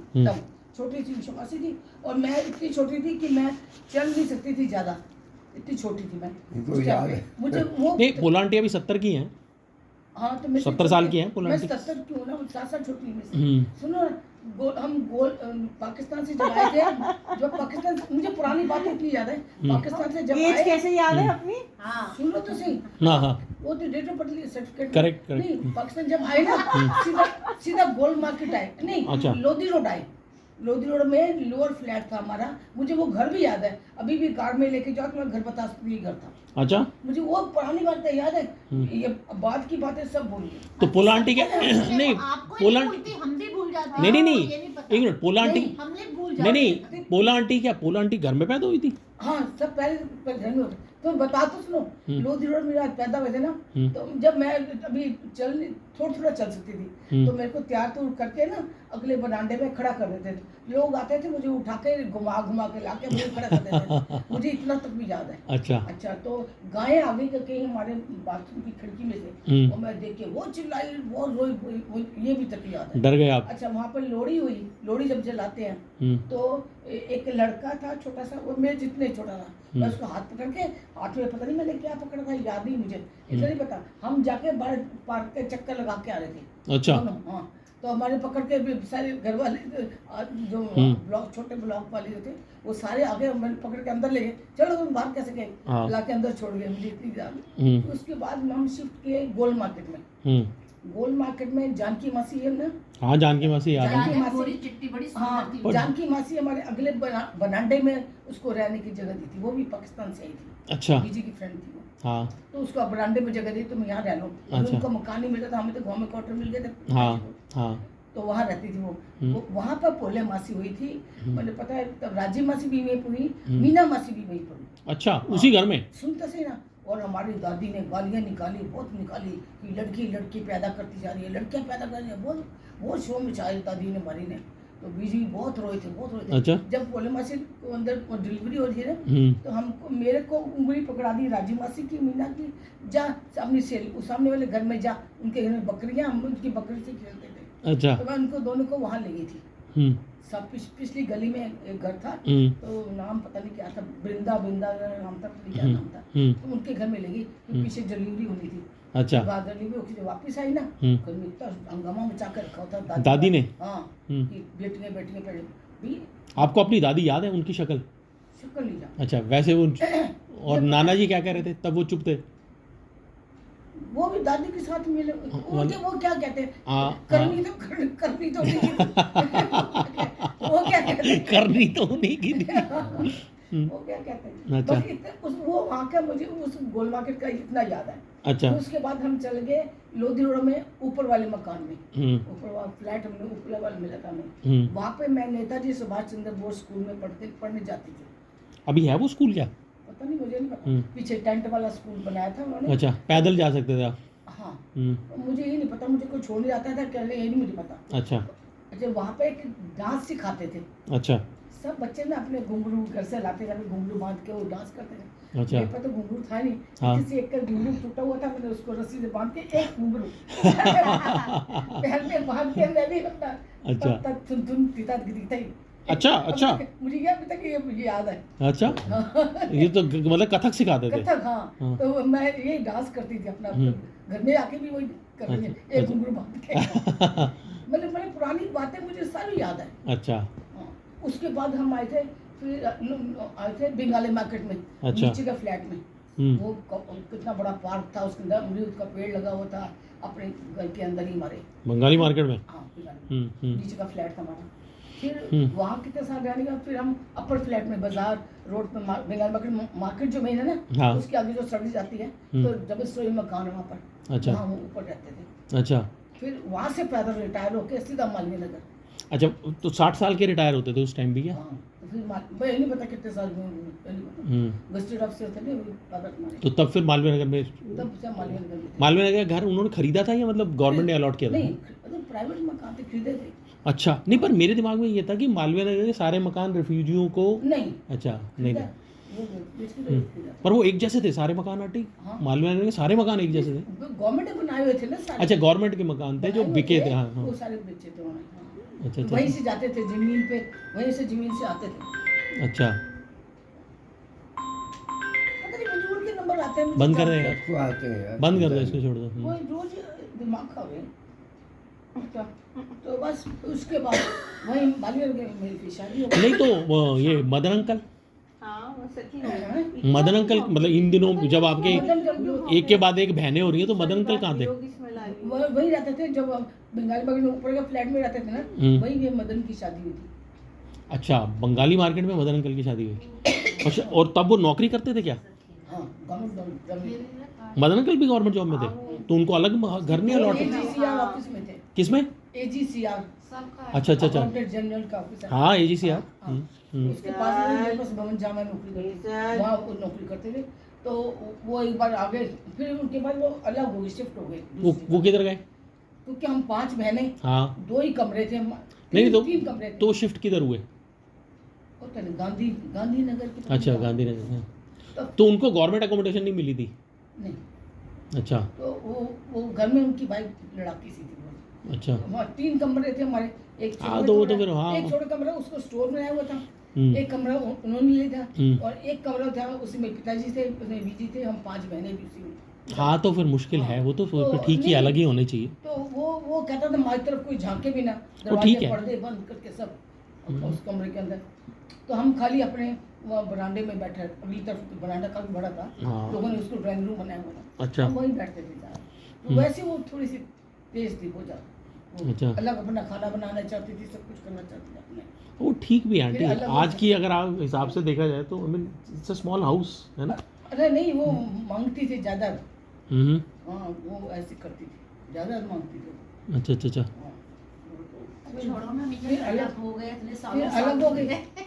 तब छोटी सी विश्वासी थी और मैं इतनी छोटी थी कि मैं चल नहीं सकती थी ज़्यादा, इतनी छोटी थी मैं। इनको याद है। मुझे वो नहीं, पोला आंटी अभी 70 की हैं। हाँ तो मैं 70 साल की हैं पोला मैं आंटी। 70 की हूँ ना, 7 साल छोटी हूँ मुझसे। सुनो ना, पाकिस्तान से जब आए थे, जब पाकिस्तान मुझे पुरानी बात इतनी याद है, पाकिस्तान से जब एज आए, कैसे याद है अपनी? हाँ सुनो तो सही, हाँ हाँ वो तो date of birth certificate correct नहीं, पाकिस्तान जब आए ना सीधा सीधा गोल्ड मार्केट आए, नहीं अच्छा। लोधी रोड आए। लोधी रोड में लोअर फ्लैट था हमारा, मुझे वो घर भी याद है, अभी भी कार में लेके जाओ तो मैं घर बता सकती हूँ, ये घर था। अच्छा, मुझे वो पुरानी बातें याद है, ये बात की बातें सब भूल गई। तो पोला आंटी के नहीं, पोला हम भी भूल जाते नहीं नहीं नहीं, ये नहीं पता। एक मिनट, पोला आंटी हमने भूल नहीं जाते नहीं, पोला आंटी क्या, पोला आंटी घर में पैदा हुई थी? हाँ सब पहले घर में होते, तो बता तो सुनो, लोधी रोड में आज पैदा हुए थे ना, हम्म। तो जब मैं अभी थोड़ा थोड़ा चल सकती थी, तो मेरे को तैयार तो करके ना अगले बरामदे में खड़ा कर देते थे, लोग आते थे मुझे उठा के घुमा घुमा के लाके मुझे खड़ा कर देते थे, मुझे इतना तक भी याद है। अच्छा अच्छा, तो गायें आ गई कहीं हमारे बाथरूम की खिड़की में से, और मैं देख के वो चिल्लाई, वो रोई, ये भी तक याद है। डर गए आप? अच्छा, वहाँ पर लोहड़ी हुई, लोहड़ी जब जलाते हैं तो एक लड़का था छोटा सा, वो मेरे जितने छोटा था, मैं उसको हाथ पकड़ के, हाथ में पता नहीं मैंने क्या पकड़ा था, याद नहीं मुझे, इतना नहीं पता, हम जाके बाहर पार्क के चक्कर लगा के आ रहे थे। अच्छा। हाँ, तो हमारे पकड़ के भी सारे घर वाले जो ब्लॉक, छोटे ब्लॉक वाले थे, वो सारे आगे मैंने पकड़ के अंदर ले गए, चलो तुम बाहर कैसे गए, लाके अंदर छोड़ गए, मुझे इतनी याद है। तो उसके बाद हम शिफ्ट किए गोल्ड मार्केट में। गोल्ड मार्केट में जानकी मासी है ना, हाँ जानकी मासी याद है। जानकी मासी, गोरी चिट्टी बड़ी हाँ सुंदर थी। जानकी मासी हमारे अगले बनाडे में उसको रहने की जगह दी थी, वो भी पाकिस्तान से आई थी, अच्छा बीजी की फ्रेंड थी वो, हाँ तो उसको बरामदे में जगह दी, तो मैं यहाँ रह लूँ, अच्छा। उनको मकान नहीं मिला था, हमें तो गाँव में क्वार्टर मिल गए थे, हाँ हाँ तो वहाँ रहती थी वो वहाँ पर पोले मासी हुई थी, मुझे पता है, तब राजी मासी भी वहीं पर हुई, मीना मासी भी वहीं पर हुई। अच्छा, उसी घर में? सुनते सही ना, और हमारी दादी ने गालियाँ निकाली, बहुत निकाली, कि लड़की पैदा करती जा रही है, लड़कियाँ पैदा कर रही है, बहुत शो मचाई दादी ने हमारी ने, तो बीजी बहुत रोए थे। अच्छा। जब पोले मासी को अंदर डिलीवरी हो रही है ना, तो हमको, मेरे को उंगली पकड़ा दी राजी मासी की, मीना की, जा अपनी सहेली सामने वाले घर में जा, उनके घर में बकरियाँ, हम उनकी बकरी से खेलते थे। अच्छा। तो मैं उनको दोनों को वहाँ ले गई थी, सब पिछली गली में एक घर था, तो नाम पता नहीं क्या था, वृंदा नाम था, क्या नाम था, तो उनके घर में ले गई, तो पीछे डिलीवरी होनी थी। अच्छा। बाद डिलीवरी होकर जब वापस आई ना, तो इतना हंगामा मचा कर रखा था दादी ने, हाँ, कि बेटियां पहले भी। आपको अपनी दादी याद है, उनकी शक्ल नहीं याद? अच्छा, वैसे वो और नाना जी क्या कह रहे थे तब, वो चुप थे? वो भी दादी के साथ मिले, वो क्या कहते हैं, करनी तो नहीं की थी। वो क्या कहते हैं, करनी तो नहीं की थी। वो क्या कहते हैं, अच्छा। बस इतने वो वहाँ का मुझे उस गोल मार्केट का इतना याद है। अच्छा। तो उसके बाद हम चल गए लोधी रोड में ऊपर वाले मकान में, ऊपर वाला फ्लैट हमने ऊपर वाले मिला था हमें, वहाँ पे मैं नेताजी सुभाष चंद्र बोस स्कूल में पढ़ने जाती थी। अभी है वो स्कूल क्या? पता नहीं, मुझे नहीं पता, पीछे टेंट वाला स्कूल बनाया था उन्होंने। अच्छा, पैदल जा सकते थे आप? हाँ, मुझे ये नहीं पता, मुझे कोई छोड़ने जाता था क्या, ये नहीं मुझे पता। अच्छा। अच्छा, वहाँ पे एक डांस सिखाते थे। अच्छा। सब बच्चे ना अपने घुंघरू घर से लाते थे, घुंघरू बांध के वो डांस करते थे। अच्छा। मेरे पास तो घुंघरू था नहीं, हाँ। किसी एक का घुंघरू टूटा हुआ था, मैंने उसको रस्सी से बांध के एक घुंघरू पैर में बांध के मैं भी अपना, अच्छा, तब धुन पीता गिरता ही। अच्छा अच्छा, मुझे क्या पता कि ये याद है। अच्छा। ये तो मतलब कथक सिखाते थे? कथक, हाँ। तो मैं ये डांस करती थी अपना, घर में आके भी वही कर रही है, एक घुंघरू बांध के। मतलब पुरानी बातें मुझे सारी याद है। अच्छा। उसके बाद हम आए थे, फिर आए थे बंगाली मार्केट में। अच्छा। नीचे का फ्लैट में, वो कितना बड़ा पार्क था, उसके अंदर अमरूद का पेड़ लगा हुआ था, अपने घर के अंदर ही हमारे बंगाली मार्केट में। हाँ, नीचे का फ्लैट था हमारा। फिर वहाँ कितने साल रहने का, फिर हम अपर फ्लैट में, बाजार रोड पे बंगाली मार्केट जो मेन है ना, हाँ। उसके आगे जो सड़क जाती है, तो डबल स्टोरी मकान है वहाँ पर। अच्छा। वहाँ हम ऊपर रहते थे। अच्छा। फिर वहाँ से पैदल रिटायर होके सीधा मालवीय नगर। अच्छा, तो 60 साल के रिटायर होते थे उस टाइम भी क्या? हाँ, तो फिर मैं नहीं पता कितने साल में, गस्टेड ऑफिसर थे नहीं, तो तब फिर मालवीय नगर में, तब से मालवीय नगर घर उन्होंने खरीदा था या मतलब गवर्नमेंट ने अलॉट किया था? नहीं, प्राइवेट मकान थे, खरीदे थे। अच्छा, नहीं, पर मेरे दिमाग में ये था कि मालवीय नगर के सारे मकान रिफ्यूजियों को नहीं। अच्छा, नहीं, पर वो एक जैसे थे सारे मकान आंटी? हाँ। मालवीय नगर के सारे मकान एक जैसे थे? गवर्नमेंट ने बनाए हुए थे ना सारे। अच्छा, गवर्नमेंट के मकान थे जो बिके थे। हाँ, वो सारे बेचे थे उन्होंने। अच्छा अच्छा वहीं से जाते थे जमीन पे, वहीं से जमीन से आते थे। अच्छा। पता नहीं बुजुर्ग के नंबर आते हैं, मुझे बंद कर क्या दे पता। यार, सबको आते हैं यार, बंद कर दो चिंता इसको, नहीं। छोड़ दो। वो रोज दिमाग खा गए। अच्छा, तो बस उसके बाद वहीं बालियर के मेरी की शादी हो गई। नहीं तो वो ये मदन अंकल, हाँ वो सेटल हो गया। हाँ, मदन अंकल मतलब इन दिनों जब आपके मदन जब एक के बाद एक बहनें हो रही हैं तो मदन अंकल कहाँ थे? वही रहते थे, जब बंगाली बाग में ऊपर का फ्लैट में रहते थे ना, वही ये मदन की शादी हुई थी। अच्छा, बंगाली मार्केट में मदन अंकल की शादी हुई। अच्छा, और तब वो नौकरी करते थे क्या? हाँ, गवर्नमेंट मदन अंकल भी गवर्नमेंट जॉब में थे, तो उनको अलग घर नहीं अलॉट? AGCR ऑफिस में थे। किसमें? AGCR, अच्छा अच्छा अच्छा, अकाउंटेंट जनरल का ऑफिस है। हाँ AGC यार। हाँ, उसके पास मेरे पास भवन जहाँ मैं नौकरी करती थी, वहाँ वो नौकरी करते थे। तो वो एक बार आ गए, फिर उनके बाद वो अलग हो गए, शिफ्ट हो गए वो दूसरी किधर गए? जगह। क्योंकि हम 5 बहनें, हाँ 2 ही कमरे थे, नहीं तो 3 कमरे थे। तो शिफ्ट किधर हुए? होता नहीं, गांधीनगर की। अच्छा गांधीनगर में। तब तो उनको गवर्नमेंट अकोमोडेशन नहीं मिली थी? नहीं, अच्छा तो वो घर में उनकी वाइफ लड़ाकी सी थी वो। अच्छा। वहाँ 3 कमरे थे हमारे, एक हाँ, तो वो तो फिर हाँ। एक छोटा कमरा उसको स्टोर बनाया हुआ था, हम्म। एक कमरा उन्होंने लिया हम्म। था, और एक कमरा था उसमें मेरे पिताजी थे, उसमें बीजी थे, हम 5 बहनें भी उसी में। हाँ तो फिर मुश्किल है, वो तो तो ठीक ही, नहीं, अलग ही होने चाहिए। तो वो कहता था हमारी तरफ कोई झांके भी ना, ठीक दरवाजे है। पर्दे बंद करके सब उस कमरे के अंदर। तो हम खाली अपने वहाँ बरामदे में बैठे, अगली तरफ बरामदा काफी बड़ा था, हाँ। लोगों ने उसको ड्राइंग रूम बनाया हुआ था, अच्छा। हम वहीं बैठते थे ज़्यादा। तो वैसे वो थोड़ी सी तेज थी, बहुत ज़्यादा। वो अच्छा। अलग अपना खाना बनाना चाहती थी, सब कुछ करना चाहती थी अपने। वो ठीक भी है आंटी, फिर अलग हो आज की गए। अगर आप हिसाब से देखा जाए तो I mean it's a small house है ना। अरे नहीं, वो मांगती थी ज़्यादा। हम्म। हाँ, वो ऐसे करती थी, ज़्यादा मांगती थी। अच्छा अच्छा अच्छा। हाँ। छोड़ो ना, फिर अलग हो गए इतने फिर सालों अलग हो गई,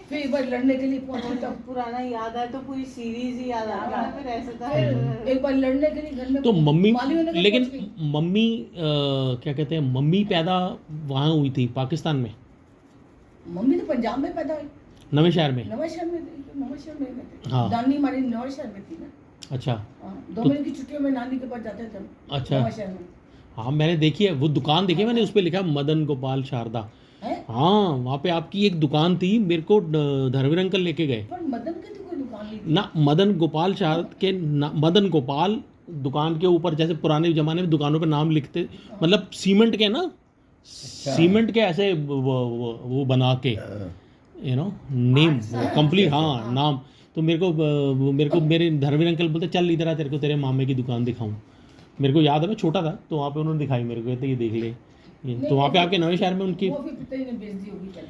फिर एक बार लड़ने के लिए पहुंची, तब पुराना याद आया तो पूरी सीरीज ही याद आ गई ना, फिर ऐसा था। फिर एक बार लड़ने के लिए घर में तो मम्मी, माली नगर लेकिन पहुंच गई। मम्मी क्या कहते हैं, मम्मी पैदा वहाँ हुई थी पाकिस्तान में, मम्मी तो पंजाब में पैदा हुई, नवे शहर में। नवा शहर में थी, तो नवा शहर में थे। हाँ। नानी हमारी नवा शहर में थी ना। अच्छा हाँ, 2 महीने की छुट्टियों में नानी के पास जाते थे हम, अच्छा। नवा शहर में। हाँ मैंने देखी है वो दुकान, देखी है मैंने, उस पर लिखा है मदन गोपाल शारदा। है, हाँ वहाँ पे आपकी एक दुकान थी, मेरे को धर्मवीर अंकल लेके गए पर मदन की तो कोई दुकान नहीं थी। ना, मदन गोपाल शारद के मदन गोपाल दुकान के ऊपर जैसे पुराने ज़माने में दुकानों पे नाम लिखते, मतलब सीमेंट के ना, सीमेंट के ऐसे वो बना के यू नो नेम कंप्लीट, हाँ नाम। तो मेरे को मेरे धर्मवीर अंकल बोलते चल इधर आ, तेरे को तेरे मामे की दुकान दिखाऊं। मेरे को याद है मैं छोटा था, तो वहाँ पे उन्होंने दिखाई मेरे को, कहते ये देख ले ये। तो वहाँ पे आपके नवे शहर में उनकी, वो फिर पिताजी ने बेच दी होगी पहले।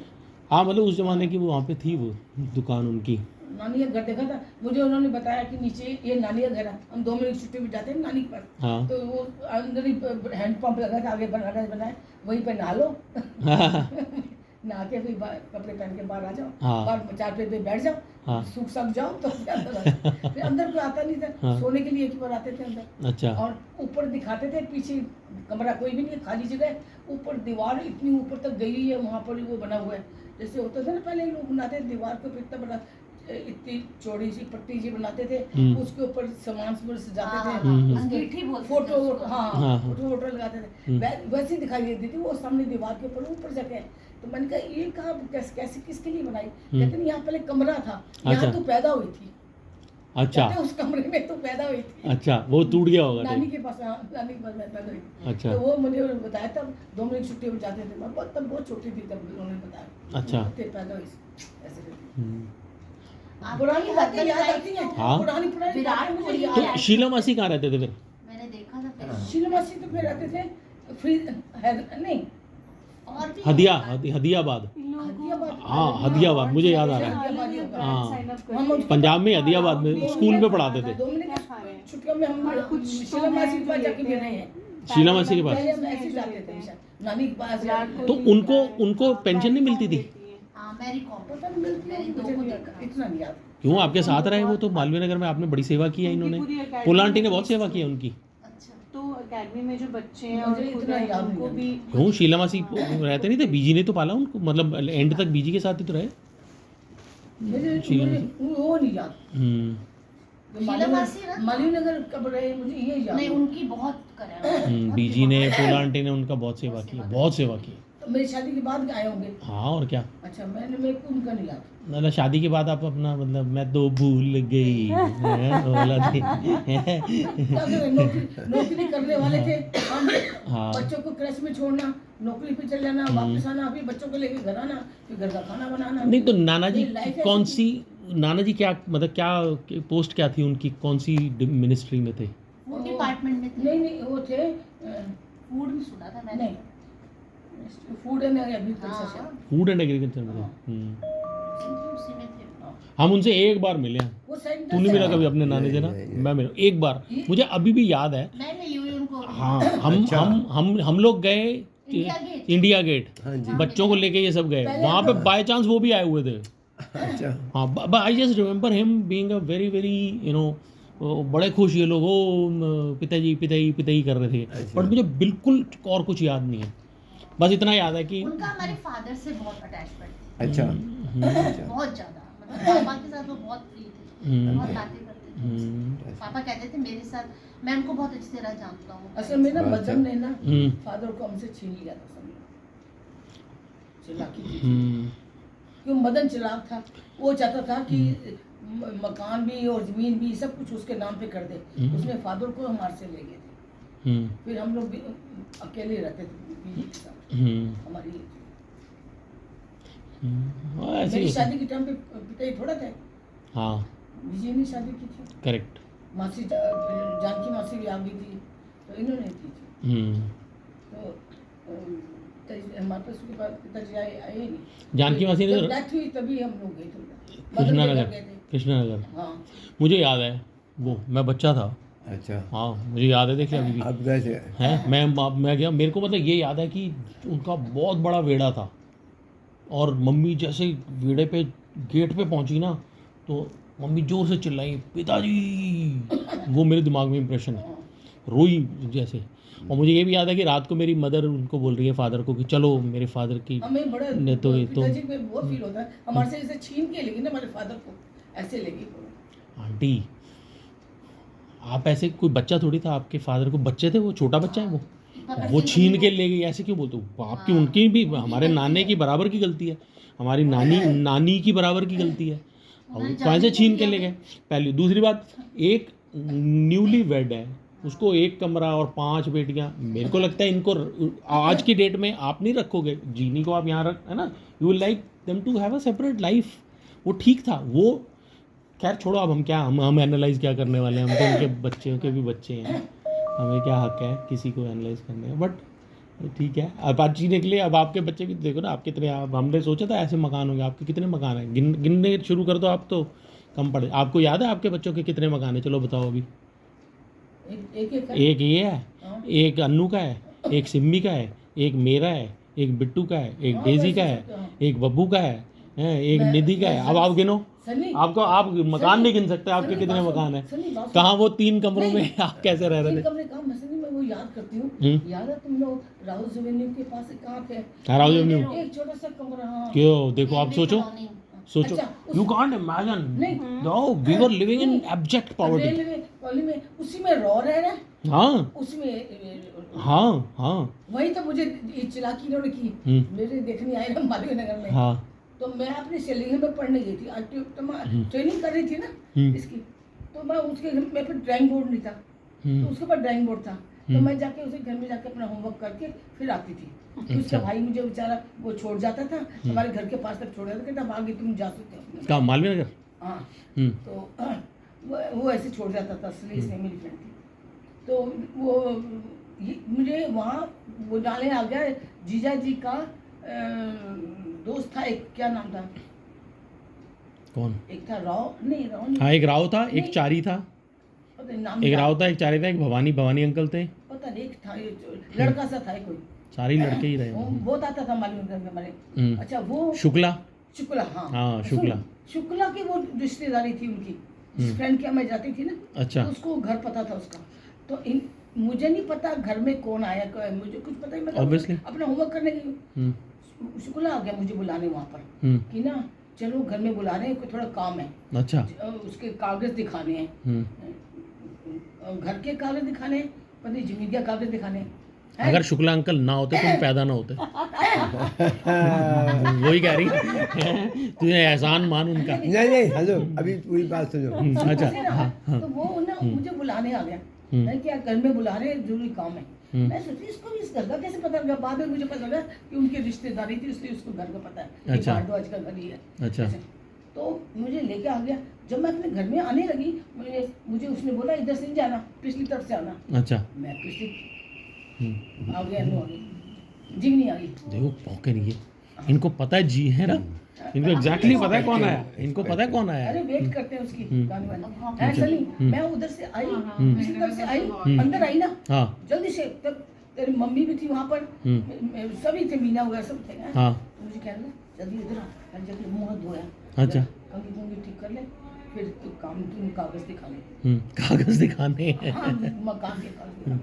हाँ मतलब उस ज़माने की वो वहाँ पे थी वो दुकान उनकी। नानी का घर देखा था मुझे, उन्होंने बताया कि नीचे ये नानी का घर है, हम 2 महीने की छुट्टी में जाते हैं नानी के पास। हाँ तो वो अंदर ही हैंड पंप लगा था, आगे बनाया, वहीं पे नहा लो नहा के फिर कपड़े पहन के बाहर आ जाओ, हाँ। बाहर चारपाई पे बैठ जाओ, हाँ। सूख सक जाओ तो फिर अंदर आ जाओ। फिर अंदर कोई आता नहीं था, हाँ। सोने के लिए एक ही बार आते थे अंदर। अच्छा और ऊपर दिखाते थे, पीछे कमरा कोई भी नहीं है, खाली जगह है, ऊपर दीवार इतनी ऊपर तक गई हुई है, वहाँ पर ही वो बना हुआ है, जैसे होता था ना पहले लोग बनाते थे दीवार को इतना बड़ा, इतनी चौड़ी सी पट्टी सी बनाते थे, उसके ऊपर सामान सजाते थे, अंगीठी बोलते थे फोटो, उसको। हाँ हाँ। फोटो वोटो लगाते थे, वैसे ही दिखाई देती थी वो सामने दीवार के ऊपर जगह। तो मैंने कहा ये कहाँ कैसे किसके लिए बनाई? कहते नहीं, यहाँ पहले कमरा था, यहाँ अच्छा। तो पैदा हुई थी। अच्छा कहते उस कमरे में तो पैदा हुई थी। अच्छा, वो टूट गया होगा नानी ठीक। के पास, हाँ, नानी के पास मैं पैदा हुई थी। अच्छा तो वो मुझे बताया, तब 2 महीने की छुट्टी में जाते थे, मैं तब बहुत छोटी थी, तब उन्होंने बताया। अच्छा। ते पैदा हुई ऐसे करके। हम्म। पुरानी बातें याद आती हैं। हाँ। पुरानी विराट बातें मुझे कोहली याद तो है। शीला मासी कहाँ रहते थे फिर? मैंने देखा था फिर। शिलमासी तो फिर रहते थे नहीं, और भी हदियाबाद। हदियाबाद। हाँ हदियाबाद, मुझे याद आ रहा है। हाँ। पंजाब में हदियाबाद में स्कूल में पढ़ाते थे। 2 महीने की छुट्टियों में हम शिलमासी के पास जाके मिल रहे हैं। शीला मासी के पास। पहले हम ऐसे जाते थे हमेशा, नानी के पास। तो उनको पेंशन नहीं मिलती थी? हाँ, मैरी कॉम। पता नहीं मिलती मैंने है, दो मुझे को नहीं देखा आता, है। इतना नहीं याद। क्यों आपके साथ रहे वो तो मालवीय नगर में, आपने बड़ी सेवा की है इन्होंने, पोला आंटी ने बहुत सेवा की है उनकी। अच्छा। तो अकेडमी में जो बच्चे हैं मुझे और खुद इतना हैं, याद नहीं उनको है। भी क्यों शीला मासी रहते नहीं थे? बीजी ने तो पाला उनको, मतलब एंड तक बीजी के साथ ही तो रहे। मुझे वो नहीं याद। शिलामासी ना? माली नगर कब रहे मुझे ये याद नहीं, है। उनकी बहुत करा है। बीजी ने, पोला आंटी ने उनका बहुत सेवा की है, बहुत सेवा की है। तो मेरी शादी के बाद आए होंगे। हाँ और क्या। अच्छा, मेरे को उनका नहीं लगा। मतलब शादी के बाद आप अपना मतलब मैं तो भूल गई हैं, वो वाला थी। क्या करें, नौकरी करने वाले थे हम। हाँ। बच्चों को क्रश में छोड़ना, नौकरी पे चले जाना, वापस आना, फिर बच्चों को लेके घर आना, फिर घर का खाना बनाना। नहीं तो नाना जी मेरी life ऐसी कौन थी। सी, नाना जी क्या मतलब क्या पोस्ट क्या थी उनकी, कौन सी मिनिस्ट्री में थे? फूड डिपार्टमेंट में थे। नहीं वो थे फूड में सुना था मैंने। नहीं, फूड एंड एग्रीकल्चर से। हाँ, फूड एंड एग्रीकल्चर में थे। उसी में थे। हम उनसे एक बार मिले हैं। वो साइड तू नहीं मिला कभी अपने नानी से ना? मैं मिला एक बार, मुझे अभी भी याद है। मैं मिली हुई उनको। हाँ हम लोग गए इंडिया गेट। इंडिया गेट, हाँ जी। बच्चों को लेके ये सब गए पहले वहाँ पे, हम- बाय चांस वो भी आए हुए थे। अच्छा। हाँ, I just remember him being a very very you know, बड़े खुश ये लोग, वो पिताजी पिताई पिताई कर रहे थे। अच्छा। बट मुझे बिल्कुल और कुछ याद नहीं है, बस इतना याद है कि उनका हमारे फादर से बहुत अटैचमेंट थी, अच्छा। बहुत ज्यादा। मतलब पापा के साथ वो बहुत फ्री थे, बहुत बातें करते थे। पापा कहते थे मेरे साथ, मैं उनको बहुत अच्छी तरह जानता हूँ। असल में ना अच्छा। मदन ने ना हम्म। फादर को हमसे छीन लिया था, समझो, चिल्लाकी की थी। हम्म, क्यों, मदन चिराग था, वो चाहता था कि मकान भी और जमीन भी सब कुछ उसके नाम पे कर दे। उसने फादर को हमारे से ले गए थे। फिर हम लोग भी अकेले रहते थे बीवी के साथ, हमारी ऐसे ही मेरी होता है। शादी के टाइम पे पिताजी थोड़ा थे, हाँ विजय ने शादी की थी, करेक्ट। मासी जानकी मासी भी आ गई थी, तो इन्होंने की थी। तो हमारे पास उसके बाद पिताजी आए ही नहीं। जानकी मासी ने जब तो डेथ हुई तभी हम लोग गए थे उधर। मदन के कृष्णा घर नगर, गए थे। कृष्णा नगर हाँ, मुझे याद है, वो मैं बच्चा था। अच्छा। हाँ मुझे याद है, देख लिया अभी भी आप गए थे? है। मैं गया, मेरे को मतलब ये याद है कि उनका बहुत बड़ा वेड़ा था, और मम्मी जैसे वेड़े पे गेट पे पहुंची ना, तो मम्मी जोर से चिल्लाई पिताजी। वो मेरे दिमाग में इंप्रेशन है, रोई जैसे। और मुझे ये भी याद है कि रात को मेरी मदर उनको बोल रही है फादर को कि चलो मेरे फादर की हमें बड़ा ने तो पिताजी पे बहुत फील होता है, हमारे से ऐसे छीन के लेगी ना हमारे फादर को, ऐसे लेगी वो। आंटी आप ऐसे, कोई बच्चा थोड़ी था, आपके फादर को बच्चे थे, वो छोटा बच्चा है वो छीन के ले गई, ऐसे क्यों बोलते हो? आपकी उनकी भी, हमारे नाने की बराबर की गलती है, हमारी नानी की बराबर की गलती है। अब कौन से छीन के ले गए? पहली, दूसरी बात, एक न्यूली वेड है, उसको एक कमरा और 5 बेटियां। मेरे को लगता है इनको आज की डेट में आप नहीं रखोगे, जीनी को आप यहाँ रख, है ना, you will like them to have a separate life. वो ठीक था वो, खैर छोड़ो, अब हम क्या, हम एनालाइज क्या करने वाले हैं, हम तो उनके बच्चे के भी बच्चे हैं, हमें क्या हक है किसी को एनालाइज करने का। बट ठीक है, अब आज जीने के लिए, अब आपके बच्चे भी देखो ना, आप कितने, आप हमने सोचा था ऐसे मकान होंगे, आपके कितने मकान हैं? गिनने शुरू कर दो आप तो कम पड़े। आपको याद है आपके बच्चों के कितने मकान हैं? चलो बताओ अभी। एक ये है, एक अन्नू का है, एक सिम्मी का है, एक मेरा है, एक बिट्टू का है, एक डेजी का है, एक बब्बू का है, एक निधि का है। अब आप गिनो, आपको, आप मकान नहीं गिन सकते आपके कितने मकान है। कहाँ वो 3 कमरों में आप कैसे रह रहे थे? कमरे कहाँ, मैं वो याद करती हूँ। याद है तुम लोग राहुल एवेन्यू के पास कहाँ पे? राहुल एवेन्यू। एक छोटा सा कमरा। हाँ, क्यों, देखो आप सोचो, सोचो, अच्छा, यू कांट इमेजिन, नहीं, no we were living in abject poverty. Railway colony में, उसी में रह रहे ना, हाँ उसमें। हाँ हाँ वही तो मुझे ये चिलाकी इन्होंने की, मेरे देखने आए ना मालवीय नगर में। हाँ। तो मैं अपनी सेलिंग में पढ़ने गई थी, आज ट्रेनिंग कर रही थी ना इसकी, तो मैं उसके घर में, फिर ड्राइंग बोर्ड नहीं था, तो उसके पास ड्राइंग बोर्ड था, तो मैं जाके उसे घर में जाके अपना होमवर्क करके फिर आती थी। तो उसका भाई मुझे बेचारा वो छोड़ जाता था, हमारे घर के पास तक छोड़ जाता था, कहता अब आगे तुम जा सकते हो। कहाँ, मालवीय नगर? हाँ, तो वो ऐसे छोड़ जाता था, इसलिए इसने मेरी फ्रेंड थी। तो वो मुझे वहाँ वो डालने आ गया, जीजा जी का दोस्त था एक, क्या नाम था? कौन? एक था राव, नहीं राव नहीं, हाँ, एक राव था, एक चारी था, पता नहीं नाम एक था, राव था, एक चारी था, एक भवानी अंकल थे। पता नहीं, एक था ये लड़का सा था कोई, सारे लड़के ही रहे। वो बहुत आता था मालूम है हमारे। अच्छा, वो शुक्ला। शुक्ला, हाँ हाँ, शुक्ला। शुक्ला की वो रिश्तेदारी थी उनकी, फ्रेंड के मैं जाती थी ना, अच्छा। तो उसको घर पता था उसका। तो मुझे नहीं पता घर में कौन आया, मुझे कुछ पता ही, मैं Obviously। अपना होमवर्क करने गई, शुक्ला आ गया मुझे बुलाने वहाँ पर, कि ना चलो घर में बुला रहे हैं, कोई थोड़ा काम है। अच्छा। उसके कागज दिखाने हैं, घर के कागज दिखाने हैं, पता नहीं जमीन के कागज दिखाने हैं। अगर शुक्ला अंकल ना होते तुम पैदा ना होते। वही कह रही है, तुझे एहसान मान उनका। नहीं हेलो, अभी पूरी बात सुनो। अच्छा ऐसे ना, हाँ तो वो ना मुझे बुलाने आ गया, हम्म। मैं क्या घर में बुला रहे हैं, जरूरी काम है। हम्म। मैं सोची इसको भी इस घर का कैसे पता लगा, बाद में मुझे पता लगा कि उनकी रिश्तेदारी थी, इसलिए उसको घर का पता है कि अच्छा। भारद्वाज का घर ही है। अच्छा। ऐसे। तो मुझे लेके आ गया, जब मैं अपने घर में आने लगी मुझे उसने बोला इधर से नहीं जाना, पिछली तरफ से आना। अच्छा। मैं पिछली हम्म। आ गया, नो आ गई, जिगनी आ गई। देखो पौके नहीं है, इनको पता है जी है ना, इनको एग्जैक्टली पता है कौन आया, इनको पता है कौन आया अरे है। वेट करते हैं उसकी हम्म। गाने वाले। अच्छा। ऐसा नहीं, हम्म। मैं उधर से आई, हम्म। पिछली तरफ से आई, हम्म। अंदर आई ना, हाँ जल्दी से। तब तेरी मम्मी भी थी वहाँ पर, हम्म। सभी थे, मीना वगैरह सब थे। हाँ मुझे कहने लगा जल्दी इधर आ, मैंने जाके मुँह हाथ धोया, अच्छा। कंघी कुंघी ठीक कर ले, फिर तू काम तुम कागज दिखा ले। कागज दिखाने हैं। हाँ, मकान के कागज दिखा,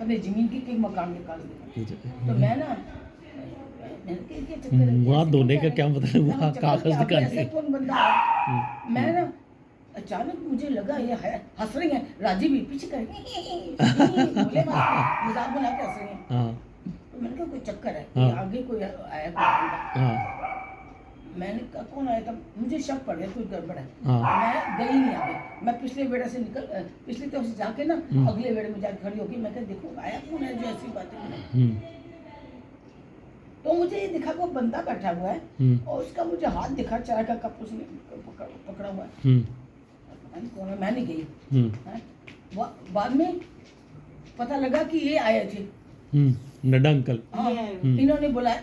अपने जमीन के मकान के कागज दिखा। तो मैं ना मैंने कहा, ये चक्कर है, मुँह हाथ ऐसे धोने क्यों का क्या मतलब हुआ, हाँ, चक्कर कागज क्या, दिखाने। ऐसे कौन बंदा है? मैं ना अचानक मुझे लगा ये हंस रही है, राजी भी पीछे कर बोले मजाक बना के हंस रही है। हाँ तो मैंने कहा कोई चक्कर है, हाँ। कोई आगे कोई आया कोई। हाँ मैंने कहा कौन आया था, मुझे शक पड़ गया कोई गड़बड़ है। हाँ। मैं गई नहीं आगे, मैं पिछले बेड़े से निकल पिछली तरफ से जाके ना अगले बेड़े में जाके खड़ी होगी। मैं कहा देखो आया कौन है जो ऐसी बातें करे। तो मुझे ये दिखा वो बंदा बैठा हुआ है और उसका मुझे हाथ दिखा, चाय का कप उसने पकड़ा हुआ है। पता नहीं कौन है, मैं नहीं गई। हैं? बाद में पता लगा कि ये आए थे। नड्डा अंकल। हाँ, इन्होंने बुलाया,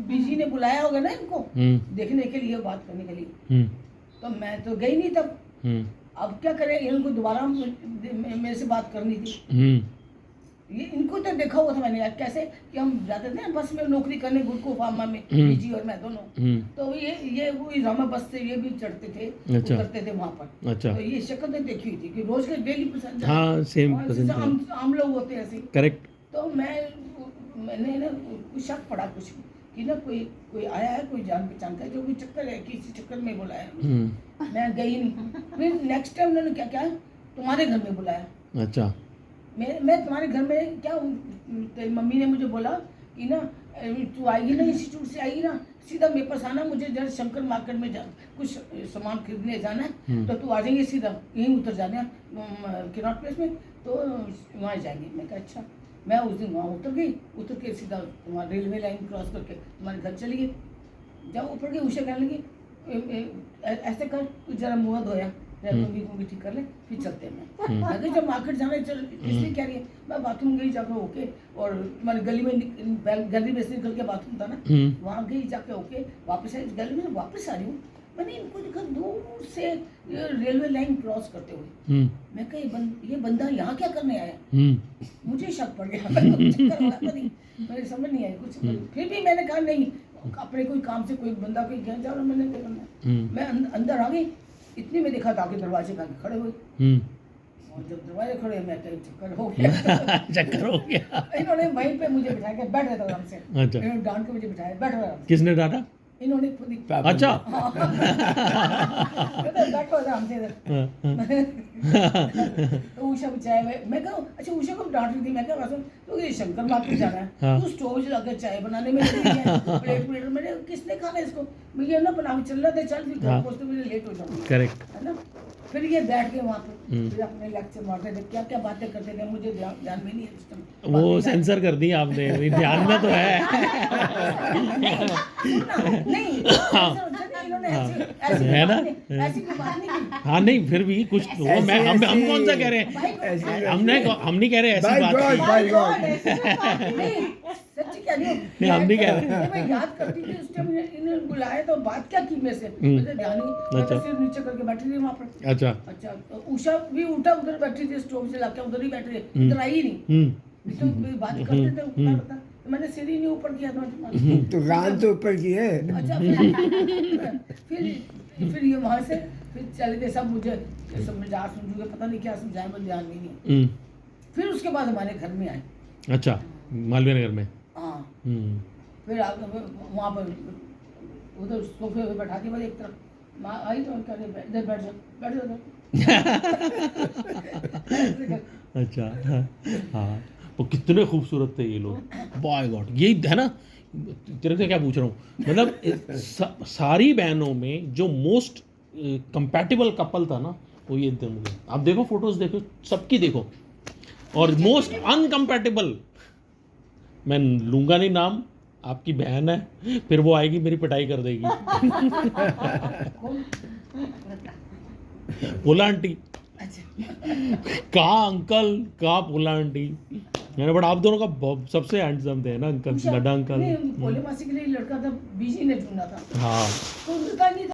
बीजी ने बुलाया होगा ना इनको देखने के लिए, बात करने के लिए। तो मैं तो गई नहीं तब। अब क्या करें, इनको दोबारा मेरे से बात करनी थी। ये इनको तो देखा हुआ था मैंने यार, कैसे कि हम जाते थे ना बस में नौकरी करने गुड़को फार्मा में, बीजी और मैं दोनों। तो ये वो रामा बस से ये भी चढ़ते थे, अच्छा। उतरते थे वहाँ पर। अच्छा। तो ये शक्ल तो देखी हुई थी कि रोज के डेली पसंद। हाँ सेम पसंद। आम लोग होते हैं ऐसे। करेक्ट। तो मैंने ना कुछ शक पड़ा कुछ कि ना कोई आया है, कोई जान पहचान का, जो कोई चक्कर है, किसी चक्कर में बुलाया। मैं गई नहीं। फिर नेक्स्ट टाइम उन्होंने क्या किया, तुम्हारे घर में बुलाया। अच्छा। मैं तुम्हारे घर में क्या, तेरी मम्मी ने मुझे बोला कि ना तू आएगी ना, इंस्टीट्यूट से आएगी ना, सीधा मेरे पास आना, मुझे जरा शंकर मार्केट में जा कुछ सामान खरीदने जाना है, तो तू आ जाएंगे, सीधा यहीं उतर जाना किनॉट प्लेस में, तो वहाँ जाएंगे। मैं कहा अच्छा। मैं उस दिन वहाँ उतर के सीधा वहाँ रेलवे लाइन क्रॉस करके तुम्हारे घर चली गई। जब ऊपर गई उषा कहने लगी ऐसे कर, तू जरा मुँह धोया, तुम भी ठीक कर ले, फिर चलते हैं। मैं जब मार्केट जाना है, चल इसलिए कह रही है। मैं बाथरूम गई जाकर ओके, और मैंने गली में से निकल के बाथरूम था ना, वहाँ गई जाके ओके, वापस आई गली में, वापस आ रही हूँ। मैंने इनको देखा दूर से रेलवे लाइन क्रॉस करते हुए। मैं कहा ये बंदा यहाँ क्या करने आया, मुझे शक पड़ गया। मेरे समझ नहीं आई कुछ। फिर भी मैंने कहा नहीं, अपने कोई काम से कोई बंदा कोई घर जा रहा, मैंने नहीं करना। मैं अंदर आ गई, इतने में देखा था कि दरवाजे का खड़े हुए, और जब दरवाजे खड़े मैं कहीं चक्कर हो गया। चक्कर हो गया। इन्होंने वहीं पे मुझे बिठाया के बैठ रहे थे आराम से। अच्छा। इन्होंने डांट के मुझे बिठाया, बैठ रहा। किसने डांटा? इन्होंने खुद ही। अच्छा। बैठो आराम से इधर। तो उषा चाय मैं कहूँ अच्छा, उषा को डांट रही थी। मैं क्या तो ये शंकर मार्केट जाना है, तू स्टोव जलाकर चाय बनाने में प्लेट मैंने किसने खाना इसको, मुझे ना बना के चल रहा था, चल फिर घर पहुँचते मुझे लेट हो जाऊँगी। करेक्ट है ना। फिर ये बैठ गए वहाँ पे, फिर अपने लेक्चर मारते थे, क्या क्या बातें करते थे, मुझे ध्यान में नहीं है उस टाइम। वो सेंसर कर दी आपने, ध्यान में तो है। नहीं इन्होंने ऐसी है ना? ऐसी कोई बात नहीं की। हाँ नहीं फिर भी कुछ वो मैं हम कौन सा कह रहे हैं, हम नहीं कह रहे ऐसी बात की। बाय गॉड नहीं सच्ची क्या नहीं, हम नहीं कह रहे। मैं याद करती थी उस टाइम इन्होंने बुलाया तो बात क्या की मेरे से, मुझे ध्यान नहीं। मैं तो सिर नीचे करके बैठी थी वहाँ पर। अच्छा। अच्छा तो उषा भी उल्टा उधर बैठी थी, स्टोव से लाके उधर ही बैठी थी, इधर आई ही नहीं। तो बात करते थे उठा, तो मैंने सिर ही नहीं ऊपर किया था। तो कान तो ऊपर की है। अच्छा फिर ये वहाँ से फिर चल गए सब, मुझे समझा समझूगे पता नहीं क्या समझाए, मुझे ध्यान भी नहीं। फिर उसके बाद हमारे घर में आए। अच्छा, मालवीय नगर में। हाँ फिर वहाँ पर उधर सोफे पे बैठा के बाद एक तरफ माँ आई तो उनका इधर बैठ जाओ। अच्छा हाँ वो कितने खूबसूरत थे ये लोग, बाय गॉड। यही है ना, तेरे से क्या पूछ रहा हूँ, मतलब सारी बहनों में जो मोस्ट कंपैटिबल कपल था ना वो ये थे मुझे। आप देखो फोटोज, देखो सबकी देखो, और मोस्ट अनकम्पैटिबल, मैं लूंगा नहीं नाम, आपकी बहन है, फिर वो आएगी मेरी पिटाई कर देगी। पोला आंटी, अच्छा कहाँ अंकल, कहाँ पोला आंटी, मैंने बट आप दोनों का सबसे हैंडसम थे ना अंकल, नड्डा अंकल। नहीं, भोले मासी के लिए लड़का था, बीजी ने ढूंढा था हाँ तो उनका नहीं था।